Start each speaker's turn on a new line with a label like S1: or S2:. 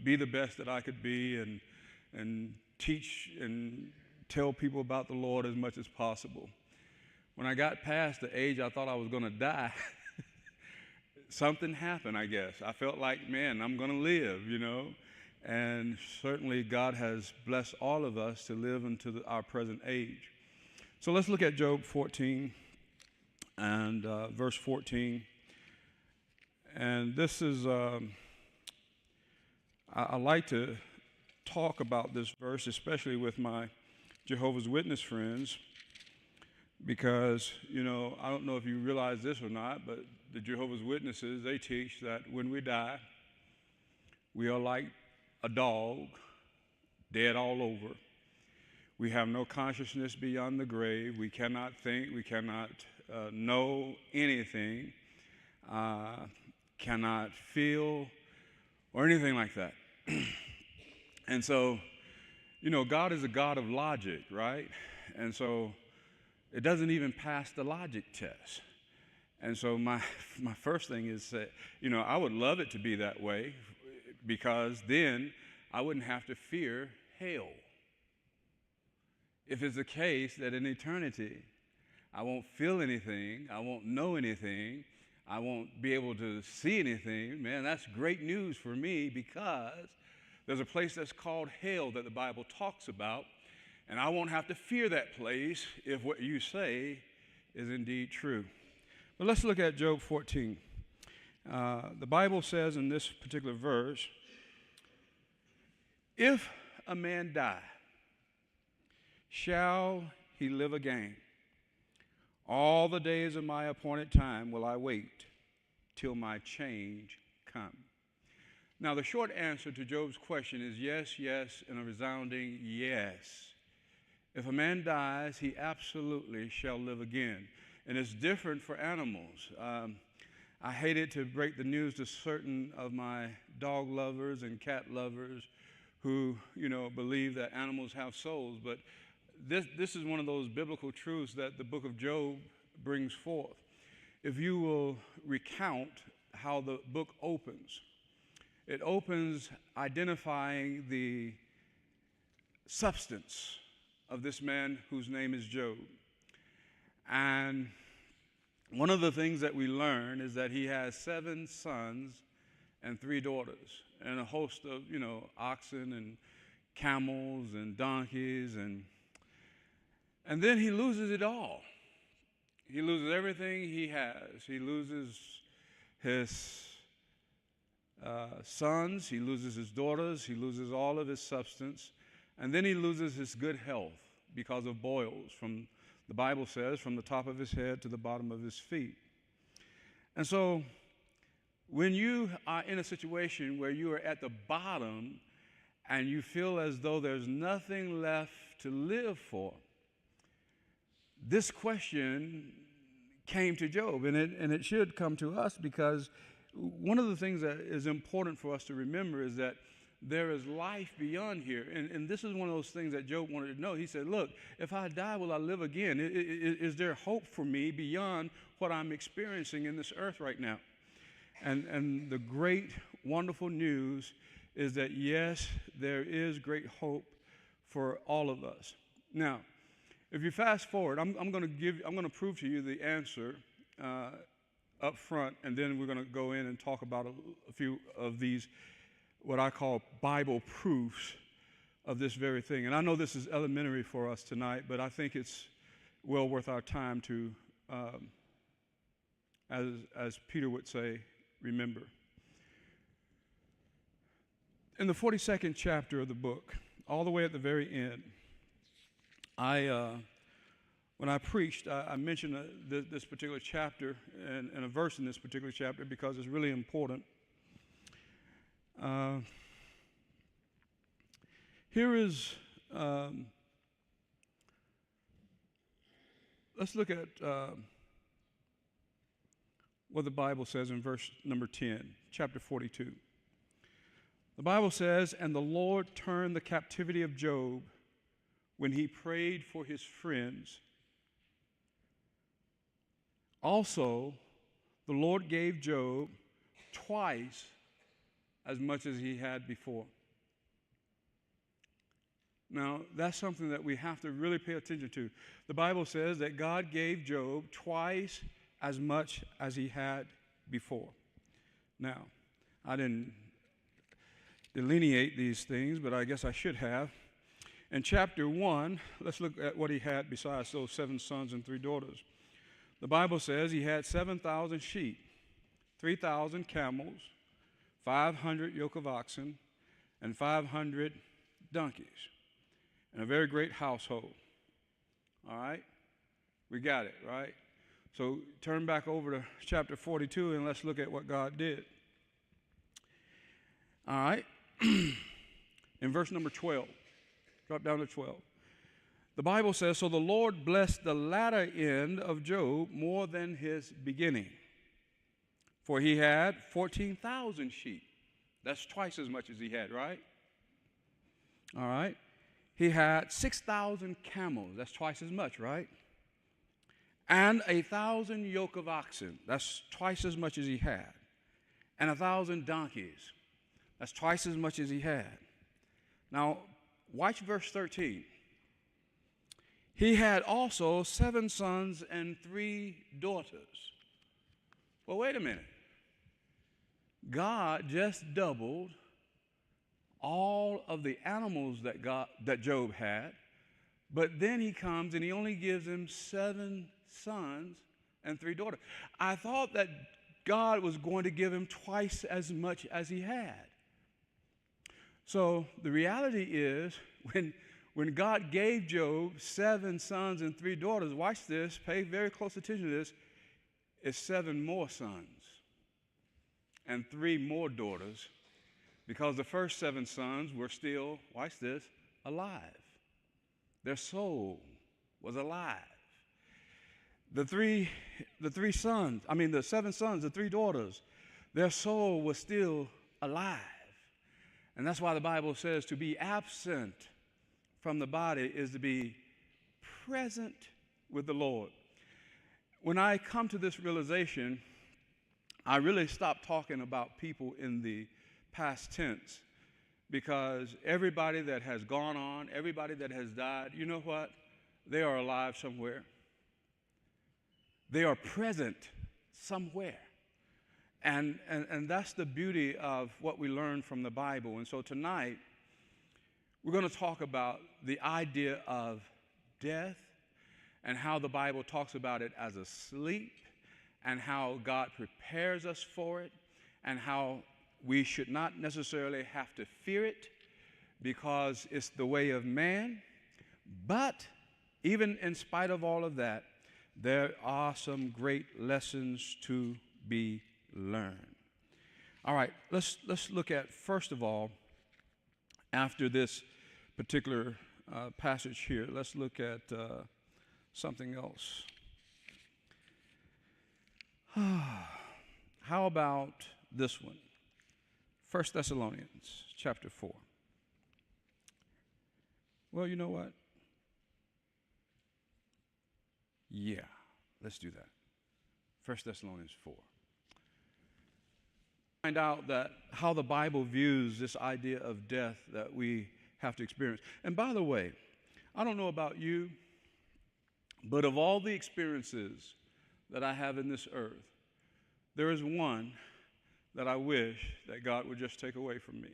S1: be the best that I could be and teach and tell people about the Lord as much as possible. When I got past the age I thought I was going to die, something happened, I guess. I felt like, man, I'm going to live, And certainly God has blessed all of us to live into our present age. So let's look at Job 14 and verse 14. And this is, I like to talk about this verse, especially with my Jehovah's Witness friends, because, I don't know if you realize this or not, but the Jehovah's Witnesses, they teach that when we die, we are like a dog, dead all over. We have no consciousness beyond the grave. We cannot think. We cannot know anything, cannot feel, or anything like that. And so, God is a God of logic, right? And so it doesn't even pass the logic test. And so my first thing is that, I would love it to be that way, because then I wouldn't have to fear hell. If it's the case that in eternity I won't feel anything, I won't know anything, I won't be able to see anything, man, that's great news for me, because there's a place that's called hell that the Bible talks about, and I won't have to fear that place if what you say is indeed true. But let's look at Job 14. The Bible says in this particular verse, if a man die, shall he live again? All the days of my appointed time will I wait till my change come. Now, the short answer to Job's question is yes, yes, and a resounding yes. If a man dies, he absolutely shall live again. And it's different for animals. I hated to break the news to certain of my dog lovers and cat lovers who, believe that animals have souls. But this is one of those biblical truths that the book of Job brings forth. If you will recount how the book opens, it opens identifying the substance of this man whose name is Job. And one of the things that we learn is that he has 7 sons and 3 daughters, and a host of, oxen and camels and donkeys, and then he loses it all. He loses everything he has. He loses his sons, he loses his daughters, he loses all of his substance, and then he loses his good health because of boils, from the Bible says, from the top of his head to the bottom of his feet. And so when you are in a situation where you are at the bottom and you feel as though there's nothing left to live for, this question came to Job, and it should come to us, because one of the things that is important for us to remember is that there is life beyond here. And this is one of those things that Job wanted to know. He said, look, if I die, will I live again? Is there hope for me beyond what I'm experiencing in this earth right now? And the great, wonderful news is that, yes, there is great hope for all of us. Now, if you fast forward, I'm going to prove to you the answer up front, and then we're going to go in and talk about a few of these, what I call Bible proofs of this very thing. And I know this is elementary for us tonight, but I think it's well worth our time to, as Peter would say, remember. In the 42nd chapter of the book, all the way at the very end, when I preached, I mentioned this particular chapter and a verse in this particular chapter because it's really important. Here is, let's look at what the Bible says in verse number 10, chapter 42. The Bible says, "And the Lord turned the captivity of Job when he prayed for his friends. Also, the Lord gave Job twice as much as he had before. Now, that's something that we have to really pay attention to. The Bible says that God gave Job twice as much as he had before. Now, I didn't delineate these things, but I guess I should have. In chapter 1, let's look at what he had besides those 7 sons and 3 daughters. The Bible says he had 7,000 sheep, 3,000 camels, 500 yoke of oxen, and 500 donkeys, and a very great household. All right? We got it, right? So turn back over to chapter 42 and let's look at what God did. All right? In verse number 12, drop down to 12. The Bible says, so the Lord blessed the latter end of Job more than his beginning. For he had 14,000 sheep. That's twice as much as he had, right? All right. He had 6,000 camels. That's twice as much, right? And 1,000 yoke of oxen. That's twice as much as he had. And 1,000 donkeys. That's twice as much as he had. Now, watch verse 13. He had also 7 sons and 3 daughters. Well, wait a minute. God just doubled all of the animals that Job had, but then he comes and he only gives him 7 sons and 3 daughters. I thought that God was going to give him twice as much as he had. So the reality is, when God gave Job 7 sons and 3 daughters, watch this, pay very close attention to this, it's 7 more sons and 3 more daughters, because the first 7 sons were still, watch this, alive. Their soul was alive. The 7 sons, the 3 daughters, their soul was still alive. And that's why the Bible says to be absent from the body is to be present with the Lord. When I come to this realization, I really stop talking about people in the past tense, because everybody that has gone on, everybody that has died, you know what? They are alive somewhere. They are present somewhere. And that's the beauty of what we learn from the Bible. And so tonight, we're going to talk about the idea of death and how the Bible talks about it as a sleep, and how God prepares us for it, and how we should not necessarily have to fear it because it's the way of man. But even in spite of all of that, there are some great lessons to be learned. All right, let's look at, first of all, after this particular passage here, let's look at something else. How about this one? 1 Thessalonians chapter 4. Well, you know what? Yeah, let's do that. 1 Thessalonians 4. Find out that how the Bible views this idea of death that we have to experience. And by the way, I don't know about you, but of all the experiences that I have in this earth, there is one that I wish that God would just take away from me.